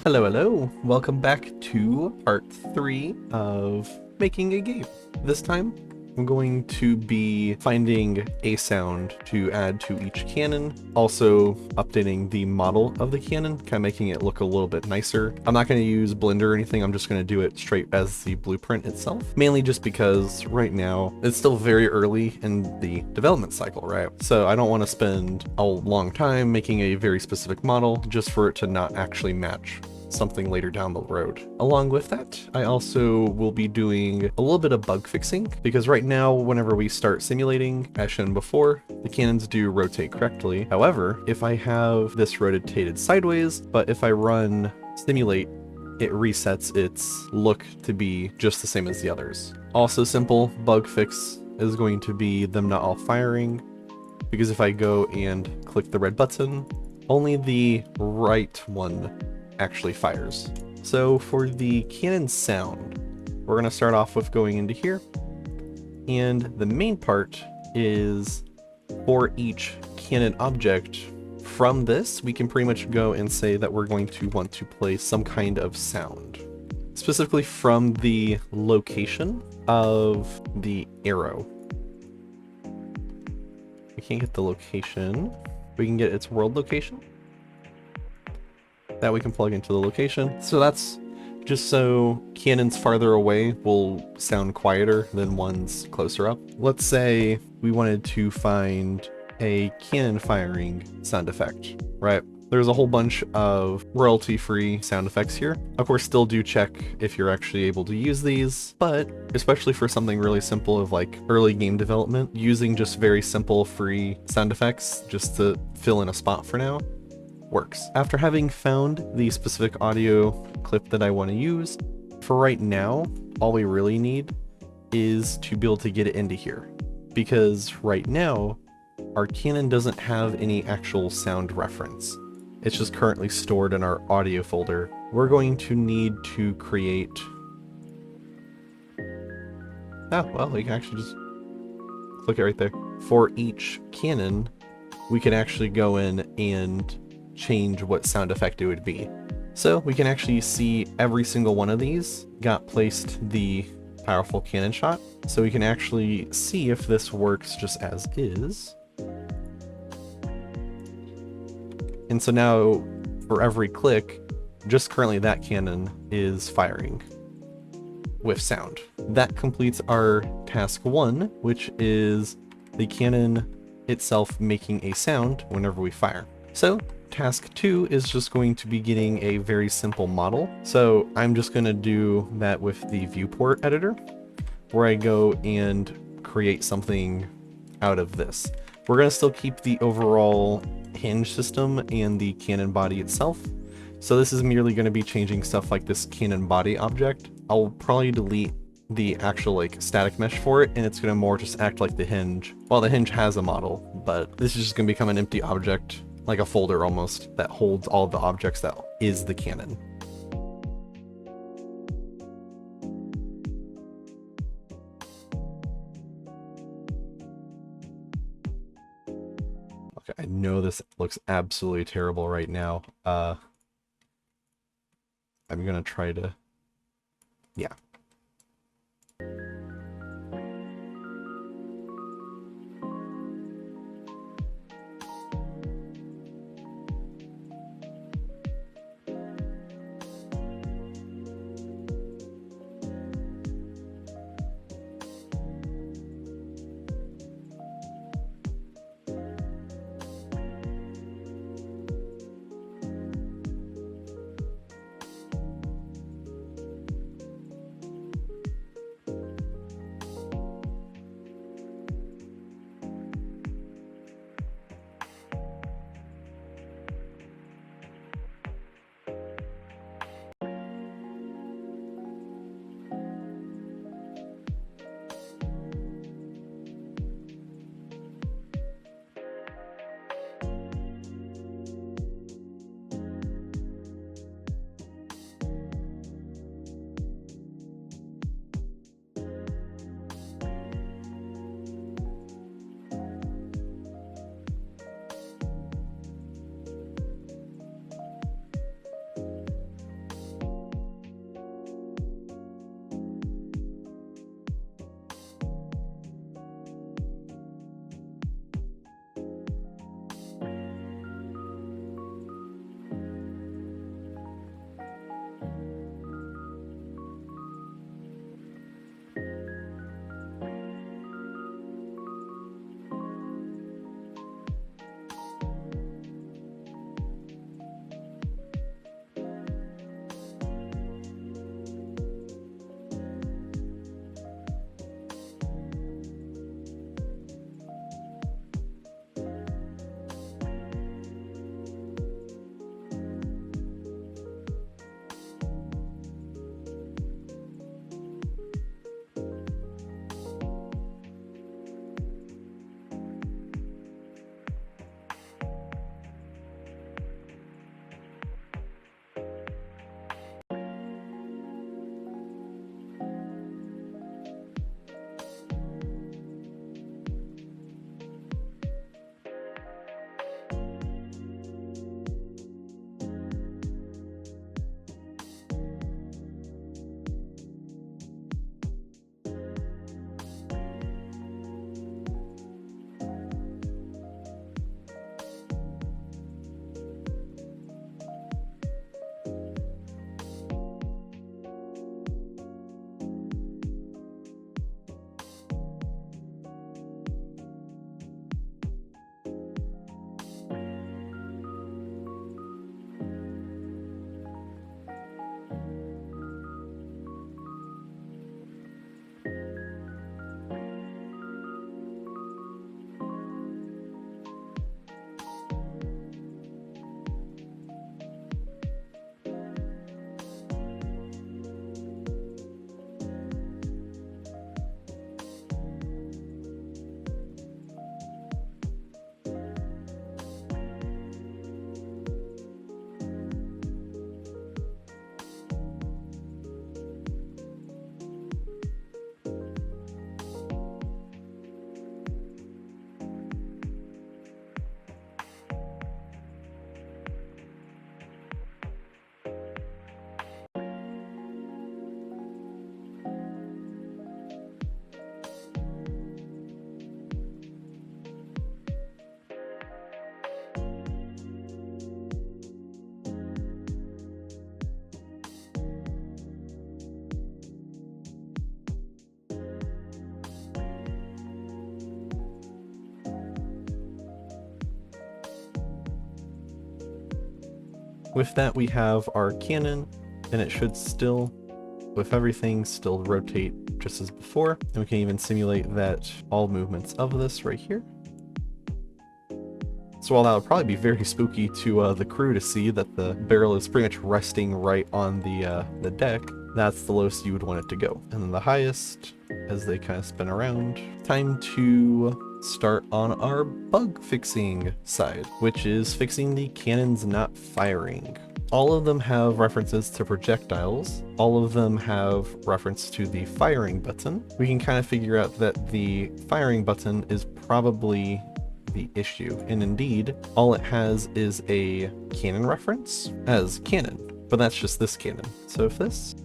Hello, hello. Welcome back to part 3 of making a game. This time, I'm going to be finding a sound to add to each cannon, also updating the model of the cannon, kind of making it look a little bit nicer. I'm not going to use Blender or anything, I'm just going to do it straight as the blueprint itself, mainly just because right now it's still very early in the development cycle, right? So I don't want to spend a long time making a very specific model just for it to not actually match something later down the road. Along with that, I also will be doing a little bit of bug fixing, because right now, whenever we start simulating, as shown before, the cannons do rotate correctly. However, if I have this rotated sideways, but if I run simulate, it resets its look to be just the same as the others. Also simple bug fix is going to be them not all firing, because if I go and click the red button, only the right one actually fires. So for the cannon sound, we're going to start off with going into here, and the main part is for each cannon object. From this, we can pretty much go and say that we're going to want to play some kind of sound, specifically from the location of the arrow. We can't get the location, we can get its world location. That we can plug into the location. So that's just so cannons farther away will sound quieter than ones closer up. Let's say we wanted to find a cannon firing sound effect, right? There's a whole bunch of royalty-free sound effects here. Of course, still do check if you're actually able to use these, but especially for something really simple of like early game development, using just very simple free sound effects just to fill in a spot for now works. After having found the specific audio clip that I want to use, for right now, all we really need is to be able to get it into here. Because right now, our cannon doesn't have any actual sound reference. It's just currently stored in our audio folder. We're going to need to create... Oh, well, we can actually just click it right there. For each cannon, we can actually go in and change what sound effect it would be. So we can actually see every single one of these got placed the powerful cannon shot. So we can actually see if this works just as is. And so now for every click, just currently that cannon is firing with sound. That completes our task 1, which is the cannon itself making a sound whenever we fire. So task 2 is just going to be getting a very simple model. So I'm just going to do that with the viewport editor, where I go and create something out of this. We're going to still keep the overall hinge system and the cannon body itself. So this is merely going to be changing stuff like this cannon body object. I'll probably delete the actual like static mesh for it, and it's going to more just act like the hinge. Well, the hinge has a model, but this is just going to become an empty object, like a folder almost, that holds all of the objects that is the cannon. Okay, I know this looks absolutely terrible right now. I'm gonna try to... Yeah. With that, we have our cannon, and it should still, with everything, still rotate just as before. And we can even simulate that all movements of this right here. So while that would probably be very spooky to the crew to see that the barrel is pretty much resting right on the deck, that's the lowest you would want it to go. And then the highest, as they kind of spin around. Time to start on our bug fixing side, which is fixing the cannons not firing. All of them have references to projectiles. All of them have reference to the firing button. We can kind of figure out that the firing button is probably the issue, and indeed all it has is a cannon reference as cannon, but that's just this cannon. So if this,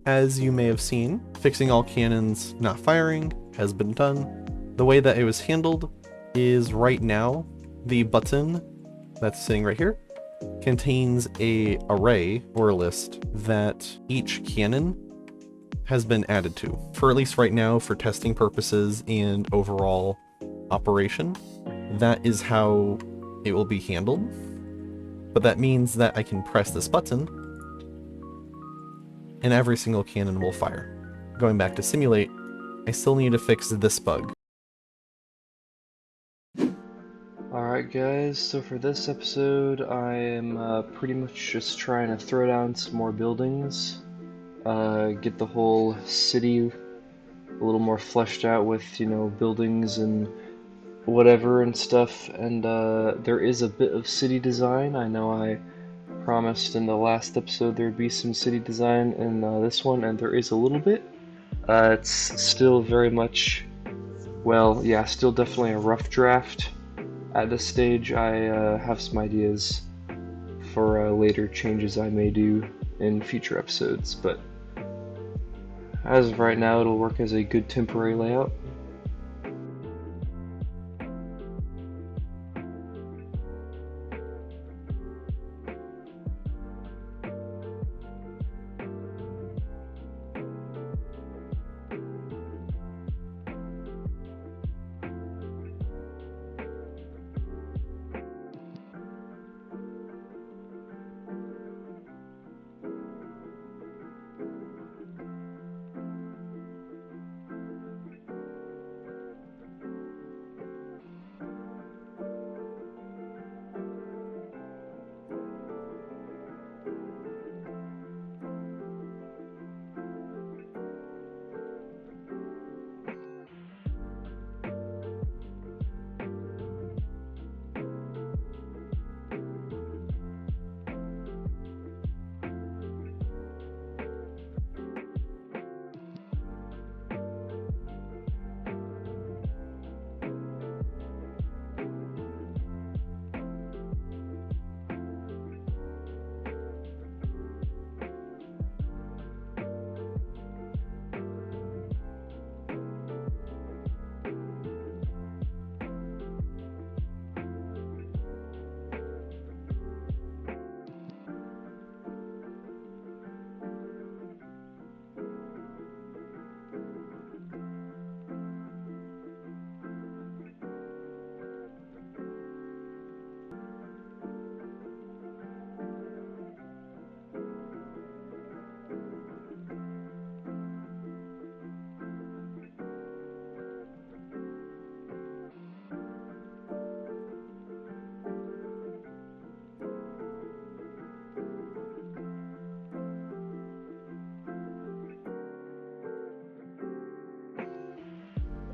as you may have seen, fixing all cannons not firing has been done. The way that it was handled is right now, the button that's sitting right here contains a array or a list that each cannon has been added to. For at least right now, for testing purposes and overall operation, that is how it will be handled. But that means that I can press this button and every single cannon will fire. Going back to simulate, I still need to fix this bug. Alright guys, so for this episode I am pretty much just trying to throw down some more buildings, get the whole city a little more fleshed out with, you know, buildings and whatever and stuff, and there is a bit of city design. I know I promised in the last episode there'd be some city design in this one, and there is a little bit. It's still very much, well, yeah, still definitely a rough draft. At this stage, I have some ideas for later changes I may do in future episodes, but as of right now, it'll work as a good temporary layout.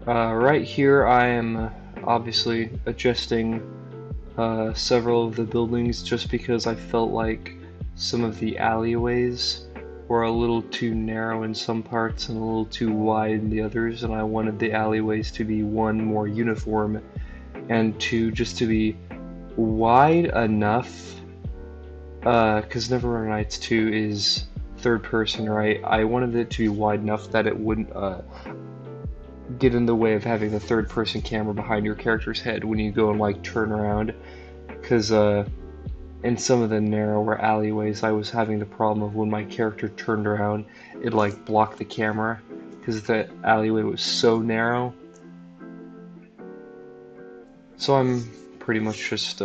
Right here I am obviously adjusting several of the buildings just because I felt like some of the alleyways were a little too narrow in some parts and a little too wide in the others, and I wanted the alleyways to be, one, more uniform, and two, just to be wide enough, because Neverwinter Nights 2 is third person, right? I wanted it to be wide enough that it wouldn't get in the way of having the third person camera behind your character's head when you go and like turn around, because in some of the narrower alleyways I was having the problem of when my character turned around it like blocked the camera because the alleyway was so narrow. So I'm pretty much just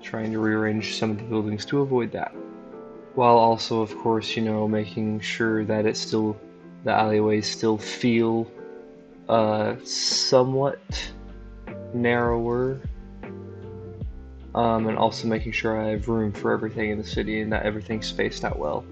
trying to rearrange some of the buildings to avoid that, while also of course, you know, making sure that the alleyways still feel somewhat narrower, and also making sure I have room for everything in the city and that everything's spaced out well.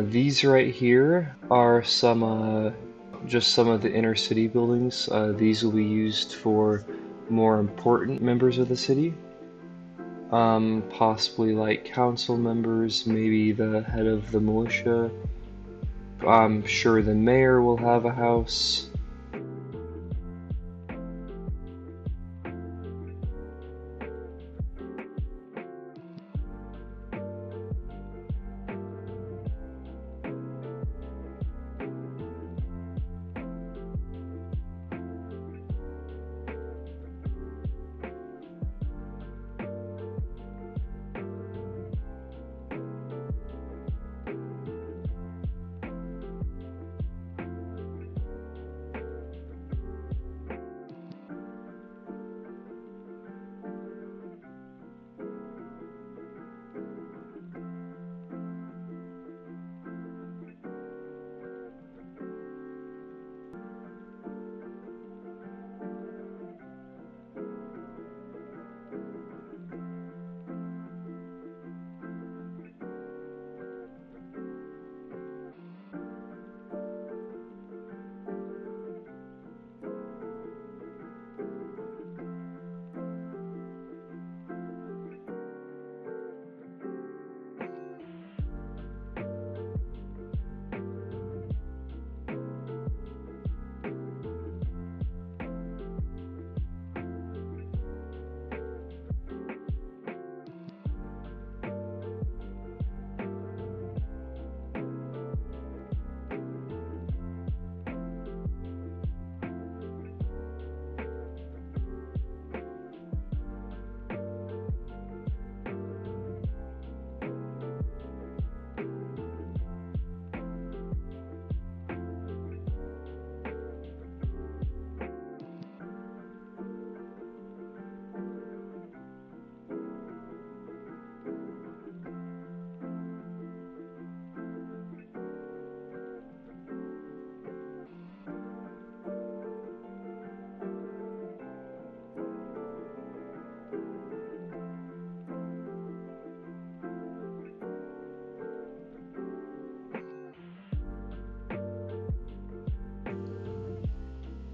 These right here are just some of the inner city buildings. These will be used for more important members of the city. Possibly like council members, maybe the head of the militia. I'm sure the mayor will have a house.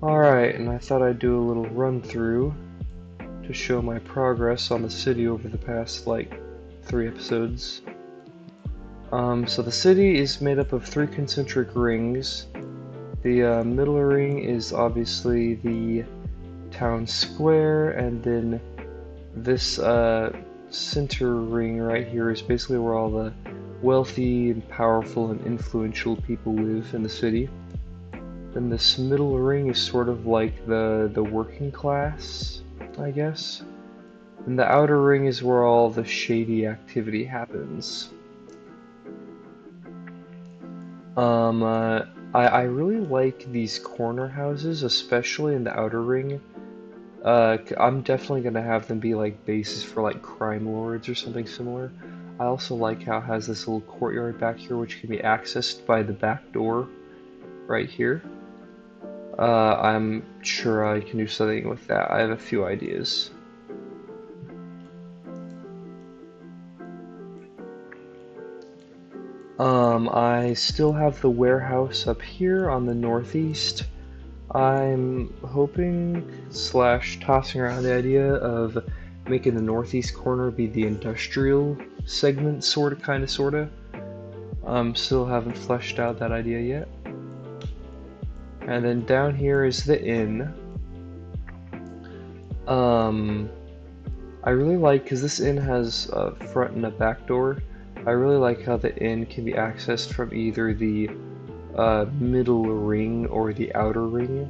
Alright, and I thought I'd do a little run through to show my progress on the city over the past, like, 3 episodes. So the city is made up of 3 concentric rings. The middle ring is obviously the town square, and then this center ring right here is basically where all the wealthy and powerful and influential people live in the city. Then this middle ring is sort of like the working class, I guess. And the outer ring is where all the shady activity happens. I really like these corner houses, especially in the outer ring. I'm definitely gonna have them be like bases for like crime lords or something similar. I also like how it has this little courtyard back here which can be accessed by the back door right here. I'm sure I can do something with that. I have a few ideas. I still have the warehouse up here on the northeast. I'm hoping slash tossing around the idea of making the northeast corner be the industrial segment, sorta. Still haven't fleshed out that idea yet. And then down here is the inn. I really like, because this inn has a front and a back door, I really like how the inn can be accessed from either the middle ring or the outer ring.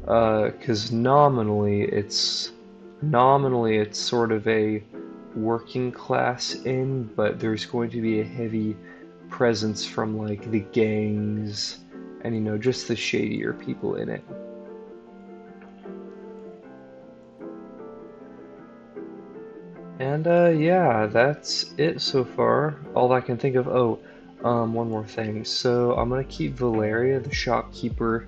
Because nominally it's sort of a working class inn, but there's going to be a heavy presence from like the gangs and, you know, just the shadier people in it. And yeah, that's it so far. All I can think of. Oh, one more thing. So I'm gonna keep Valeria, the shopkeeper,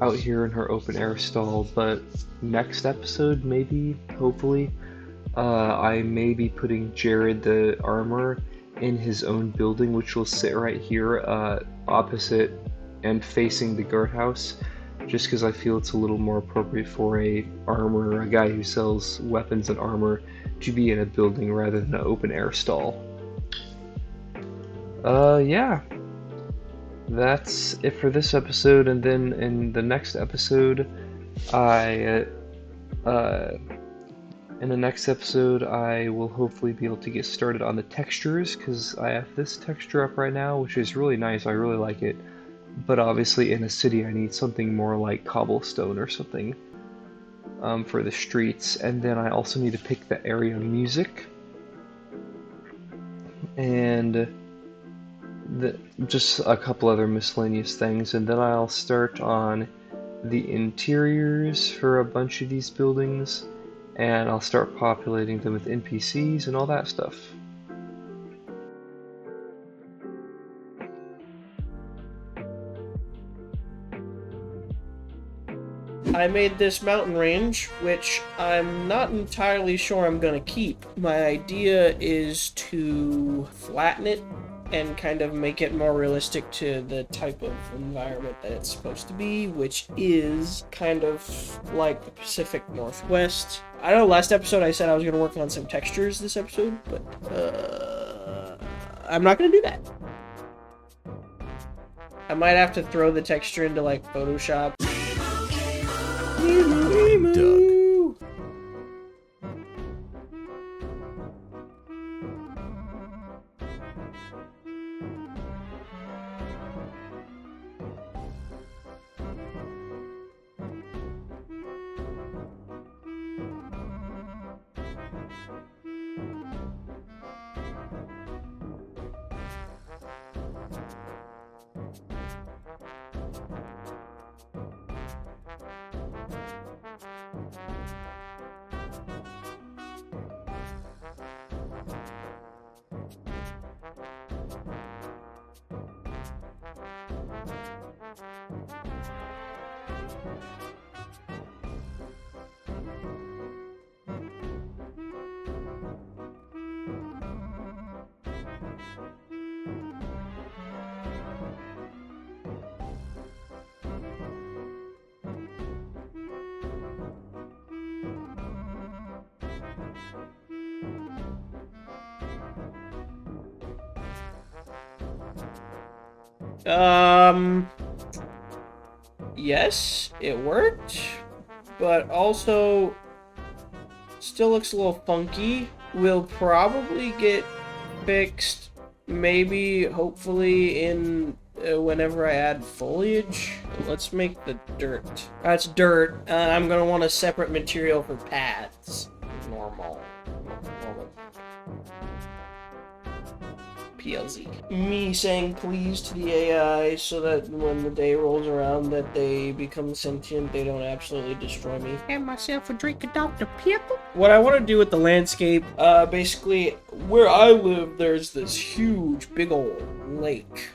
out here in her open air stall, but next episode, maybe, hopefully, I may be putting Jared the armorer in his own building, which will sit right here, opposite and facing the guardhouse, just because I feel it's a little more appropriate for a guy who sells weapons and armor, to be in a building rather than an open air stall. Yeah. That's it for this episode, and then in the next episode, I will hopefully be able to get started on the textures, because I have this texture up right now, which is really nice. I really like it. But obviously in a city I need something more like cobblestone or something for the streets. And then I also need to pick the area music. And just a couple other miscellaneous things. And then I'll start on the interiors for a bunch of these buildings. And I'll start populating them with NPCs and all that stuff. I made this mountain range, which I'm not entirely sure I'm gonna keep. My idea is to flatten it and kind of make it more realistic to the type of environment that it's supposed to be, which is kind of like the Pacific Northwest. I know last episode I said I was gonna work on some textures this episode, but I'm not gonna do that. I might have to throw the texture into like Photoshop. Doug. Yes, it worked, but also still looks a little funky. Will probably get fixed, maybe, hopefully, in whenever I add foliage. Let's make the dirt. That's dirt. I'm gonna want a separate material for paths. Normal. PLZ. Me saying please to the AI so that when the day rolls around that they become sentient, they don't absolutely destroy me. And myself a drink of Dr. Pepper. What I want to do with the landscape, basically, where I live, there's this huge, big old lake,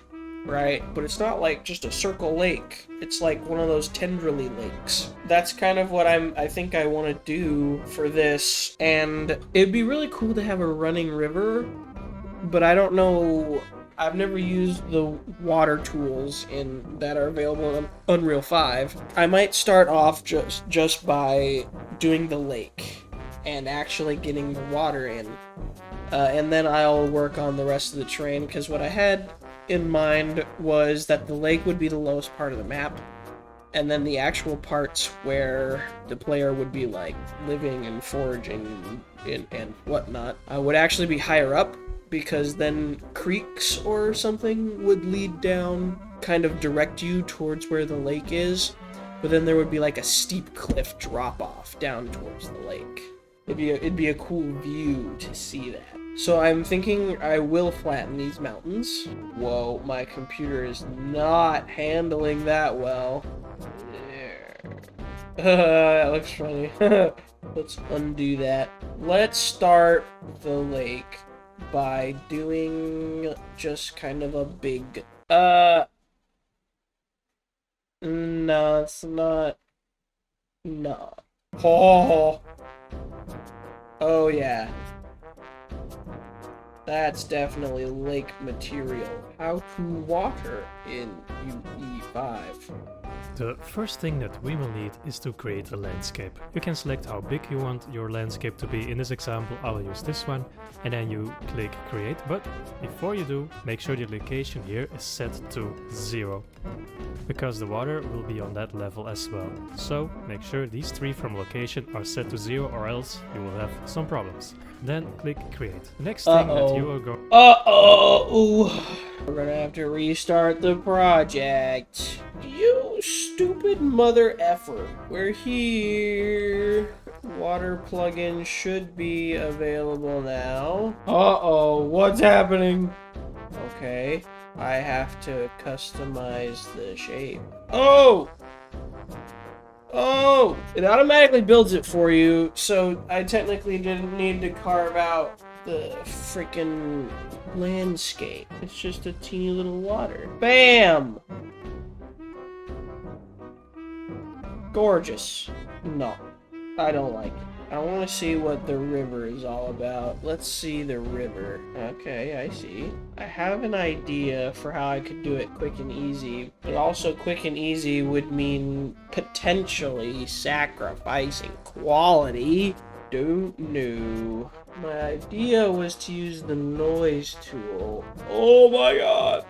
right? But it's not like just a circle lake. It's like one of those tendrily lakes. That's kind of what I think I want to do for this, and it'd be really cool to have a running river, but I don't know. I've never used the water tools that are available in Unreal 5. I might start off just by doing the lake and actually getting the water in, and then I'll work on the rest of the terrain, because what I had in mind was that the lake would be the lowest part of the map, and then the actual parts where the player would be like living and foraging and whatnot would actually be higher up, because then creeks or something would lead down, kind of direct you towards where the lake is, but then there would be like a steep cliff drop off down towards the lake. It'd be a cool view to see that. So I'm thinking I will flatten these mountains. Whoa, my computer is not handling that well. That looks funny. Let's undo that. Let's start the lake by doing just kind of a big no, it's not. No. Oh yeah, that's definitely lake material. How to water in UE5. The first thing that we will need is to create a landscape. You can select how big you want your landscape to be. In this example, I will use this one, and then you click create. But before you do, make sure the location here is set to 0, because the water will be on that level as well. So make sure these 3 from location are set to 0, or else you will have some problems. Then click create. The next thing that you will go... We're gonna have to restart the project. You stupid mother effer. We're here. Water plugin should be available now. What's happening? Okay, I have to customize the shape. Oh, it automatically builds it for you, so I technically didn't need to carve out the freaking landscape. It's just a teeny little water. Bam! Gorgeous. No, I don't like it. I want to see what the river is all about. Let's see the river. Okay, I see. I have an idea for how I could do it quick and easy, but also quick and easy would mean potentially sacrificing quality. Don't know. My idea was to use the noise tool. Oh my god!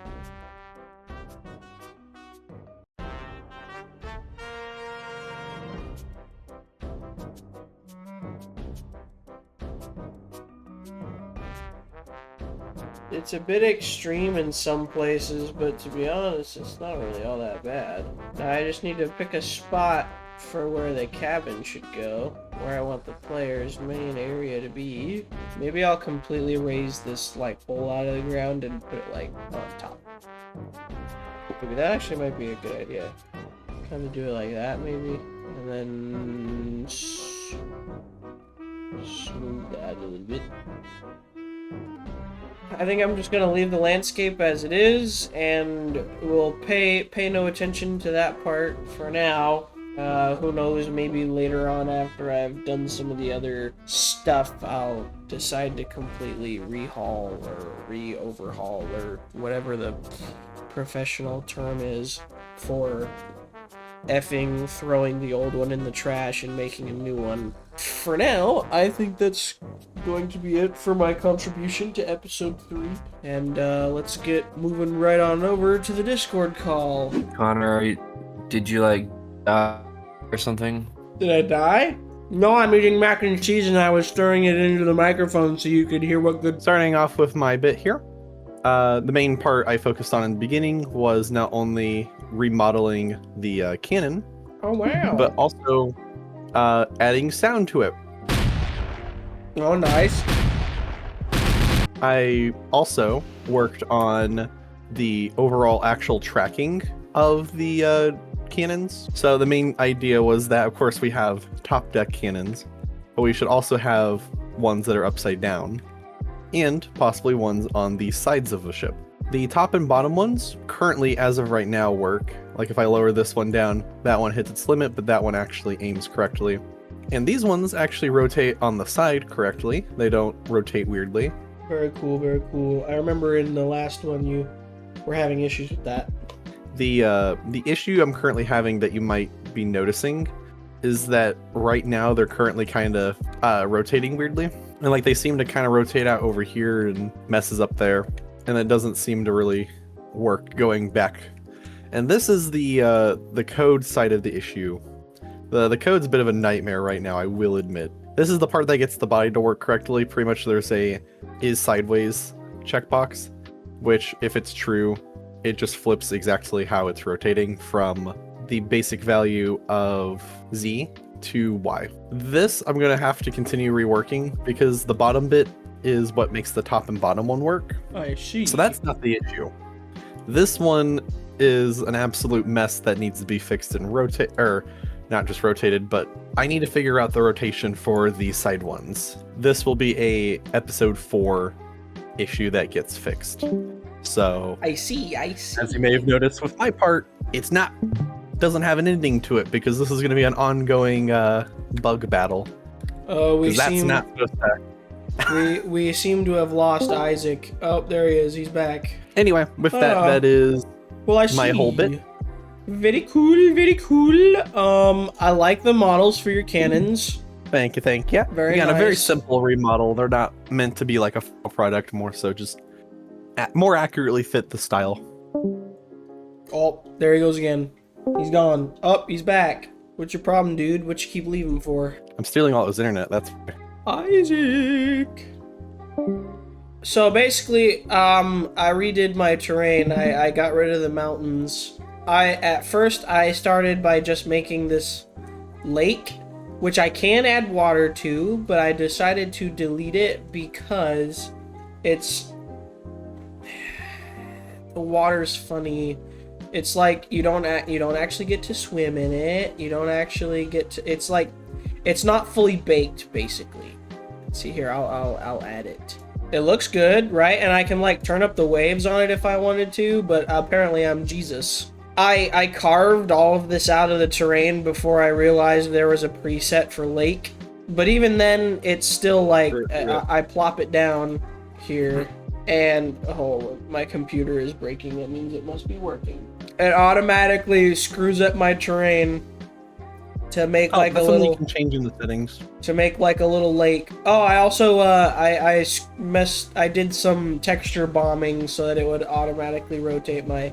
It's a bit extreme in some places, but to be honest, it's not really all that bad. I just need to pick a spot for where the cabin should go, where I want the player's main area to be. Maybe I'll completely raise this like hole out of the ground and put it like on top. Maybe that actually might be a good idea. Kind of do it like that maybe, and then smooth that a little bit. I think I'm just gonna leave the landscape as it is, and we'll pay no attention to that part for now. Who knows, maybe later on after I've done some of the other stuff, I'll decide to completely rehaul or re-overhaul or whatever the professional term is for effing throwing the old one in the trash and making a new one. for now, I think that's going to be it for my contribution to episode 3. And let's get moving right on over to the Discord call. Connor, did you like die or something? Did I die? No, I'm eating mac and cheese and I was stirring it into the microphone so you could hear what good... Starting off with my bit here. The main part I focused on in the beginning was not only remodeling the cannon, Oh, wow. but also adding sound to it. Oh, nice. I also worked on the overall actual tracking of the cannons. So the main idea was that, of course, we have top deck cannons, but we should also have ones that are upside down, and possibly ones on the sides of the ship. The top and bottom ones currently, as of right now, work. Like if I lower this one down, that one hits its limit, but that one actually aims correctly. And these ones actually rotate on the side correctly. They don't rotate weirdly. Very cool, very cool. I remember in the last one you were having issues with that. The issue I'm currently having that you might be noticing is that right now they're currently kind of rotating weirdly. And like they seem to kind of rotate out over here and messes up there. And it doesn't seem to really work going back. And this is the code side of the issue. The code's a bit of a nightmare right now, I will admit. This is the part that gets the body to work correctly. Pretty much there's a is sideways checkbox, which if it's true, it just flips exactly how it's rotating from the basic value of Z to Y. This I'm going to have to continue reworking because the bottom bit is what makes the top and bottom one work. I see. So that's not the issue. This one is an absolute mess that needs to be fixed and rotate, or not just rotated, but I need to figure out the rotation for the side ones. This will be a episode 4 issue that gets fixed. So I see. as you may have noticed with my part, doesn't have an ending to it because this is going to be an ongoing bug battle. Not supposed to. we seem to have lost Isaac. Oh, there he is. He's back. Anyway, with that is my whole bit. Very cool, very cool. I like the models for your cannons. Thank you. Very Again, nice. a very simple remodel. They're not meant to be like a full product, more so just more accurately fit the style. Oh, there he goes again. He's gone. Oh, he's back. What's your problem, dude? What you keep leaving for? I'm stealing all his internet. That's Isaac. So basically, I redid my terrain. I got rid of the mountains. At first I started by just making this lake, which I can add water to, but I decided to delete it because the water's funny. It's like you don't actually get to swim in it. You don't actually get to. It's like it's not fully baked, basically. Let's see here. I'll add it. It looks good, right? And I can like turn up the waves on it if I wanted to, but apparently I'm Jesus. I carved all of this out of the terrain before I realized there was a preset for lake. But even then, it's still like, I plop it down here, and oh, my computer is breaking. It means it must be working. It automatically screws up my terrain to make like a little... you can change in the settings. To make like a little lake. Oh, I also, I did some texture bombing so that it would automatically rotate my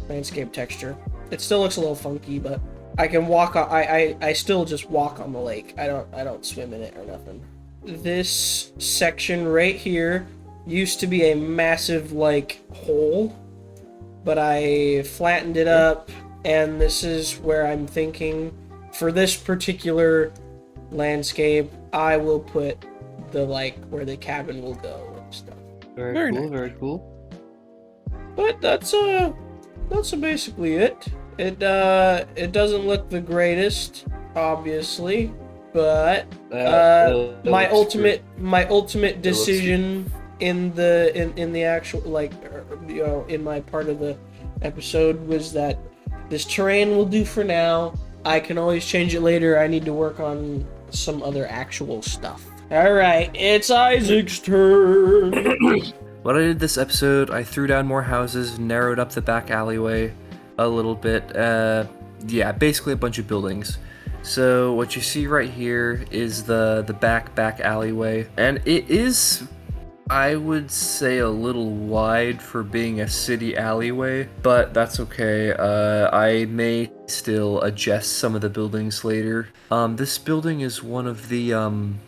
landscape texture. It still looks a little funky, but I can walk on, I still just walk on the lake. I don't swim in it or nothing. This section right here used to be a massive like hole, but I flattened it up, and this is where I'm thinking for this particular landscape I will put the like where the cabin will go and stuff. Very cool, nice. Very cool. But that's basically it. It doesn't look the greatest, obviously, but my ultimate decision in the actual like in my part of the episode was that this terrain will do for now. I can always change it later. I need to work on some other actual stuff. All right, it's Isaac's turn. What I did this episode, I threw down more houses, narrowed up the back alleyway a little bit. Yeah, basically a bunch of buildings. So what you see right here is the back alleyway, and it is, I would say, a little wide for being a city alleyway, but that's okay. I may still adjust some of the buildings later. This building is one of the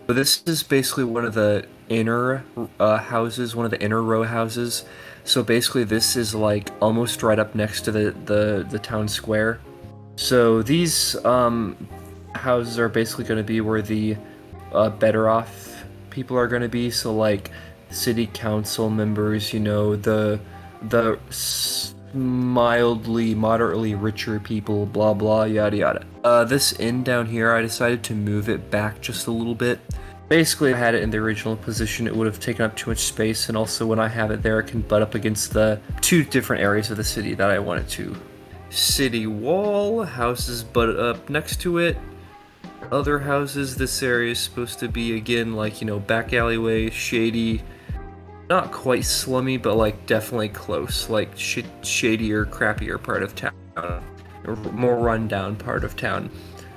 this is basically one of the inner houses, one of the inner row houses. So basically this is like almost right up next to the town square. So these houses are basically going to be where the better off people are going to be. So like city council members, you know, the mildly, moderately richer people, blah blah, yada yada. This inn down here, I decided to move it back just a little bit. Basically, if I had it in the original position, it would have taken up too much space, and also when I have it there, it can butt up against the two different areas of the city that I want it to. City wall, houses butt up next to it. Other houses, this area is supposed to be, again, like, you know, back alleyway, shady, not quite slummy, but like definitely close, like shadier, crappier part of town, or more rundown part of town.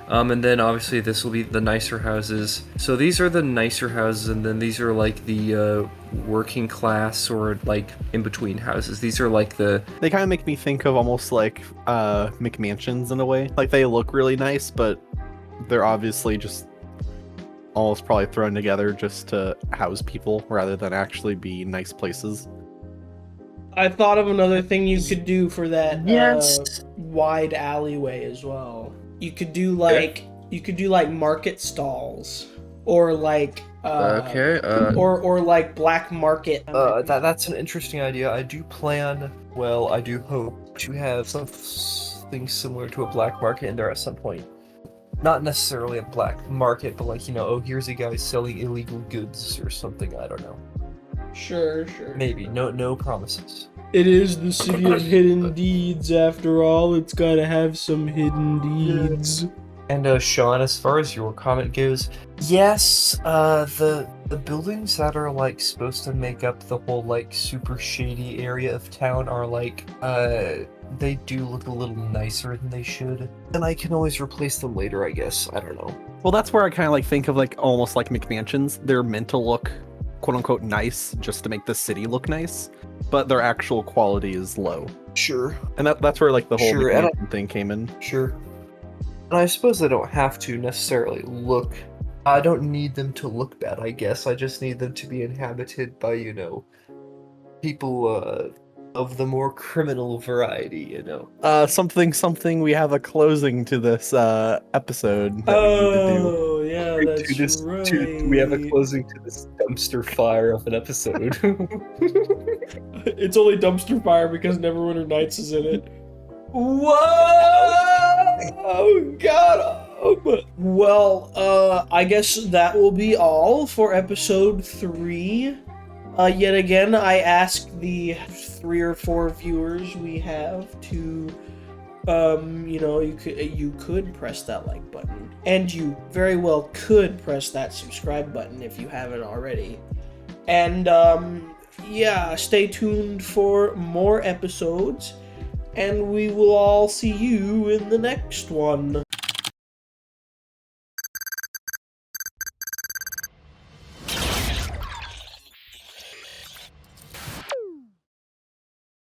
And then obviously this will be the nicer houses. So these are the nicer houses, and then these are like the working class or like in between houses. These are like They kind of make me think of almost like McMansions in a way. Like they look really nice, but they're obviously just almost probably thrown together just to house people rather than actually be nice places. I thought of another thing you could do for that Yes. wide alleyway as well. You could do like market stalls, or like or like black market. That's an interesting idea. I do hope to have something similar to a black market in there at some point. Not necessarily a black market, but like, you know, oh, here's a guy selling illegal goods or something, I don't know. Sure. Maybe. No promises. It is the city of hidden deeds, after all. It's gotta have some hidden deeds. And Sean, as far as your comment goes, yes, the buildings that are like supposed to make up the whole like super shady area of town are like they do look a little nicer than they should. And I can always replace them later, I guess. I don't know. Well, that's where I kind of like think of like almost like McMansions. They're meant to look quote unquote nice just to make the city look nice, but their actual quality is low. Sure. And that's where like the whole Sure, McMansion thing came in. Sure. And I suppose I don't have to necessarily look. I don't need them to look bad, I guess. I just need them to be inhabited by, you know, people of the more criminal variety, you know. Something. We have a closing to this episode that we need to do. Oh, yeah, that's right. We have a closing to this dumpster fire of an episode. It's only dumpster fire because Neverwinter Nights is in it. Whoa! Got him! Well, I guess that will be all for episode 3. Yet again, I asked the 3 or 4 viewers we have to, you know, you could press that like button, and you very well could press that subscribe button if you haven't already. And yeah, stay tuned for more episodes, and we will all see you in the next one.